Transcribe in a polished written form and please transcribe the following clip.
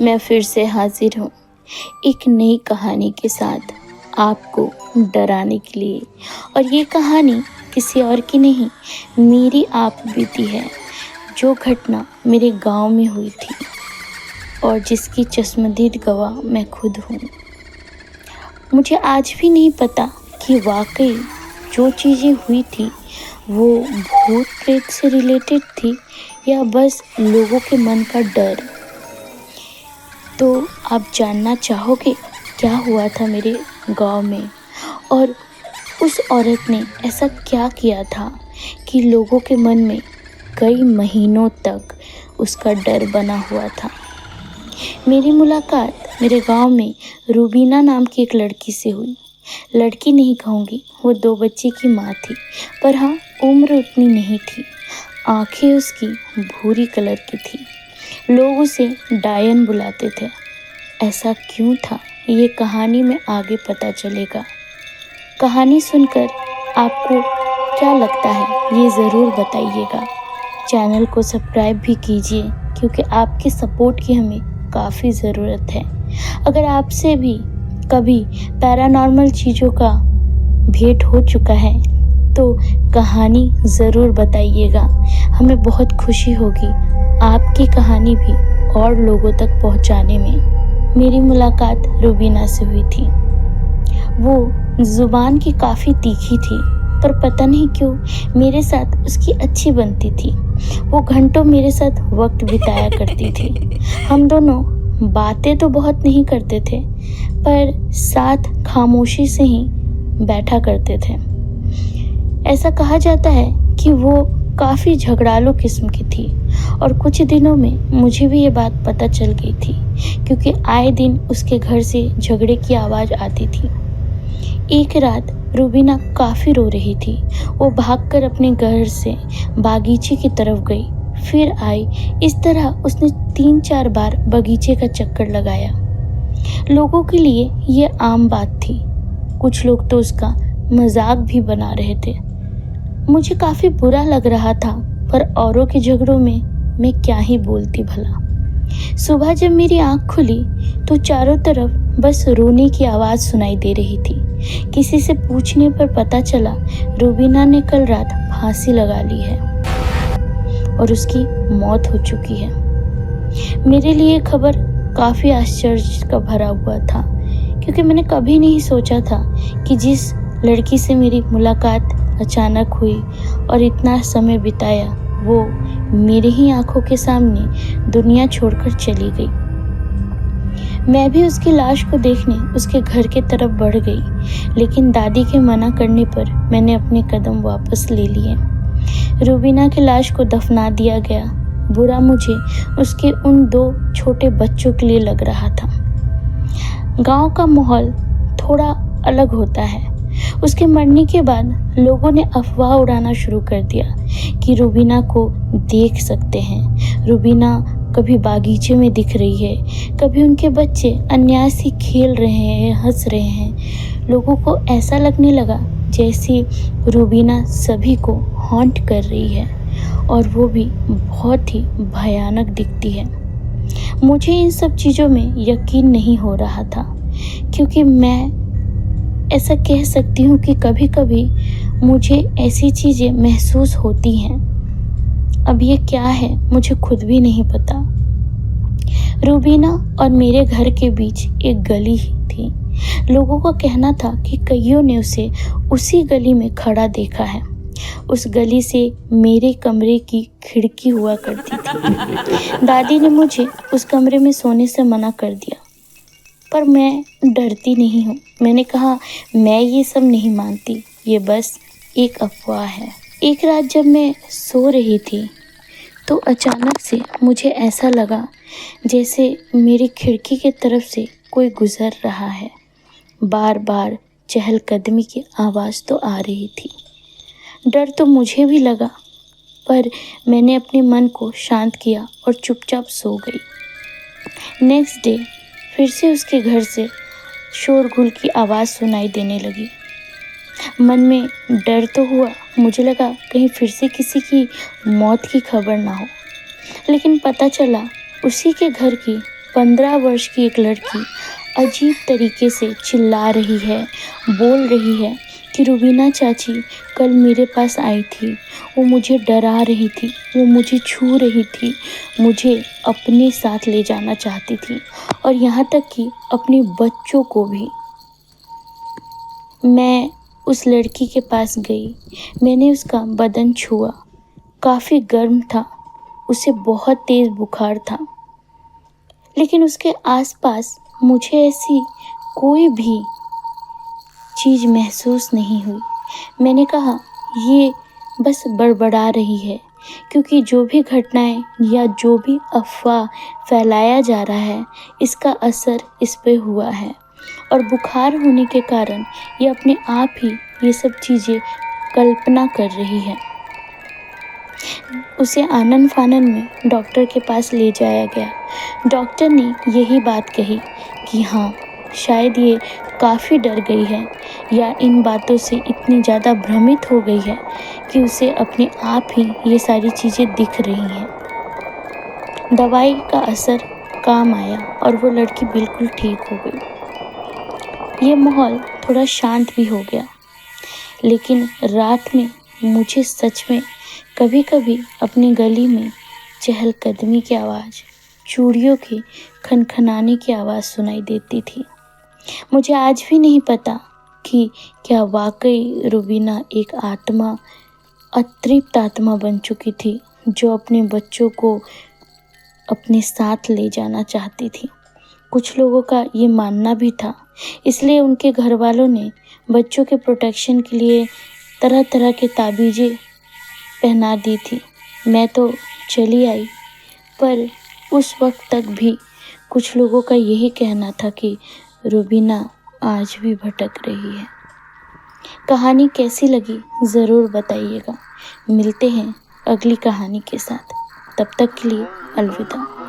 मैं फिर से हाजिर हूँ एक नई कहानी के साथ आपको डराने के लिए। और ये कहानी किसी और की नहीं, मेरी आप बीती है, जो घटना मेरे गांव में हुई थी और जिसकी चश्मदीद गवाह मैं खुद हूँ। मुझे आज भी नहीं पता कि वाकई जो चीज़ें हुई थी वो भूत प्रेत से रिलेटेड थी या बस लोगों के मन का डर। तो आप जानना चाहोगे क्या हुआ था मेरे गांव में, और उस औरत ने ऐसा क्या किया था कि लोगों के मन में कई महीनों तक उसका डर बना हुआ था। मेरी मुलाकात मेरे गांव में रूबीना नाम की एक लड़की से हुई। लड़की नहीं कहूँगी, वो 2 बच्चे की माँ थी, पर हाँ, उम्र उतनी नहीं थी। आंखें उसकी भूरी कलर की थी। लोग उसे डायन बुलाते थे। ऐसा क्यों था, ये कहानी में आगे पता चलेगा। कहानी सुनकर आपको क्या लगता है ये ज़रूर बताइएगा। चैनल को सब्सक्राइब भी कीजिए क्योंकि आपके सपोर्ट की हमें काफ़ी ज़रूरत है। अगर आपसे भी कभी पैरानॉर्मल चीज़ों का भेंट हो चुका है तो कहानी ज़रूर बताइएगा। हमें बहुत खुशी होगी आपकी कहानी भी और लोगों तक पहुंचाने में। मेरी मुलाकात रूबीना से हुई थी। वो ज़ुबान की काफ़ी तीखी थी, पर पता नहीं क्यों मेरे साथ उसकी अच्छी बनती थी। वो घंटों मेरे साथ वक्त बिताया करती थी। हम दोनों बातें तो बहुत नहीं करते थे, पर साथ खामोशी से ही बैठा करते थे। ऐसा कहा जाता है कि वो काफ़ी झगड़ालू किस्म की थी, और कुछ दिनों में मुझे भी ये बात पता चल गई थी क्योंकि आए दिन उसके घर से झगड़े की आवाज़ आती थी। एक रात रूबीना काफ़ी रो रही थी। वो भागकर अपने घर से बागीचे की तरफ गई, फिर आई। इस तरह उसने 3-4 बार बगीचे का चक्कर लगाया। लोगों के लिए ये आम बात थी। कुछ लोग तो उसका मजाक भी बना रहे थे। मुझे काफ़ी बुरा लग रहा था, पर औरों के झगड़ों में मैं क्या ही बोलती भला। सुबह जब मेरी आंख खुली तो चारों तरफ बस रोने की आवाज़ सुनाई दे रही थी। किसी से पूछने पर पता चला रूबीना ने कल रात फांसी लगा ली है और उसकी मौत हो चुकी है। मेरे लिए खबर काफ़ी आश्चर्य का भरा हुआ था क्योंकि मैंने कभी नहीं सोचा था कि जिस लड़की से मेरी मुलाकात अचानक हुई और इतना समय बिताया, वो मेरे ही आंखों के सामने दुनिया छोड़कर चली गई। मैं भी उसकी लाश को देखने उसके घर के तरफ बढ़ गई, लेकिन दादी के मना करने पर मैंने अपने कदम वापस ले लिए। रूबीना की लाश को दफना दिया गया। बुरा मुझे उसके उन 2 छोटे बच्चों के लिए लग रहा था। गांव का माहौल थोड़ा अलग होता है। उसके मरने के बाद लोगों ने अफवाह उड़ाना शुरू कर दिया कि रूबीना को देख सकते हैं। रूबीना कभी बागीचे में दिख रही है, कभी उनके बच्चे अन्याय से खेल रहे हैं, हंस रहे हैं। लोगों को ऐसा लगने लगा जैसे रूबीना सभी को हॉन्ट कर रही है, और वो भी बहुत ही भयानक दिखती है। मुझे इन सब चीज़ों में यकीन नहीं हो रहा था क्योंकि मैं ऐसा कह सकती हूँ कि कभी कभी मुझे ऐसी चीज़ें महसूस होती हैं। अब ये क्या है मुझे खुद भी नहीं पता। रूबीना और मेरे घर के बीच एक गली थी। लोगों का कहना था कि कईयों ने उसे उसी गली में खड़ा देखा है। उस गली से मेरे कमरे की खिड़की हुआ करती थी। दादी ने मुझे उस कमरे में सोने से मना कर दिया, पर मैं डरती नहीं हूँ। मैंने कहा, मैं ये सब नहीं मानती, ये बस एक अफवाह है। एक रात जब मैं सो रही थी तो अचानक से मुझे ऐसा लगा जैसे मेरी खिड़की की तरफ से कोई गुजर रहा है। बार बार चहलकदमी की आवाज़ तो आ रही थी। डर तो मुझे भी लगा, पर मैंने अपने मन को शांत किया और चुपचाप सो गई। नेक्स्ट डे फिर से उसके घर से शोरगुल की आवाज़ सुनाई देने लगी। मन में डर तो हुआ, मुझे लगा कहीं फिर से किसी की मौत की खबर ना हो, लेकिन पता चला उसी के घर की 15 वर्ष की एक लड़की अजीब तरीके से चिल्ला रही है, बोल रही है कि रुबीना चाची कल मेरे पास आई थी, वो मुझे डरा रही थी, वो मुझे छू रही थी, मुझे अपने साथ ले जाना चाहती थी और यहाँ तक कि अपने बच्चों को भी। मैं उस लड़की के पास गई, मैंने उसका बदन छुआ, काफ़ी गर्म था, उसे बहुत तेज़ बुखार था, लेकिन उसके आसपास मुझे ऐसी कोई भी चीज़ महसूस नहीं हुई। मैंने कहा ये बस बड़बड़ा रही है, क्योंकि जो भी घटनाएं या जो भी अफवाह फैलाया जा रहा है इसका असर इस पे हुआ है और बुखार होने के कारण ये अपने आप ही ये सब चीज़ें कल्पना कर रही है। उसे आनन फानन में डॉक्टर के पास ले जाया गया। डॉक्टर ने यही बात कही कि हाँ, शायद ये काफ़ी डर गई है या इन बातों से इतनी ज़्यादा भ्रमित हो गई है कि उसे अपने आप ही ये सारी चीज़ें दिख रही हैं। दवाई का असर काम आया और वो लड़की बिल्कुल ठीक हो गई। ये माहौल थोड़ा शांत भी हो गया, लेकिन रात में मुझे सच में कभी कभी अपनी गली में चहलकदमी की आवाज़, चूड़ियों के खनखनाने की आवाज़ सुनाई देती थी। मुझे आज भी नहीं पता कि क्या वाकई रुबीना एक आत्मा, अतृप्त आत्मा बन चुकी थी जो अपने बच्चों को अपने साथ ले जाना चाहती थी। कुछ लोगों का ये मानना भी था, इसलिए उनके घर वालों ने बच्चों के प्रोटेक्शन के लिए तरह तरह के ताबीज़ें पहना दी थी। मैं तो चली आई, पर उस वक्त तक भी कुछ लोगों का यही कहना था कि रुबीना आज भी भटक रही है। कहानी कैसी लगी ज़रूर बताइएगा। मिलते हैं अगली कहानी के साथ, तब तक के लिए अलविदा।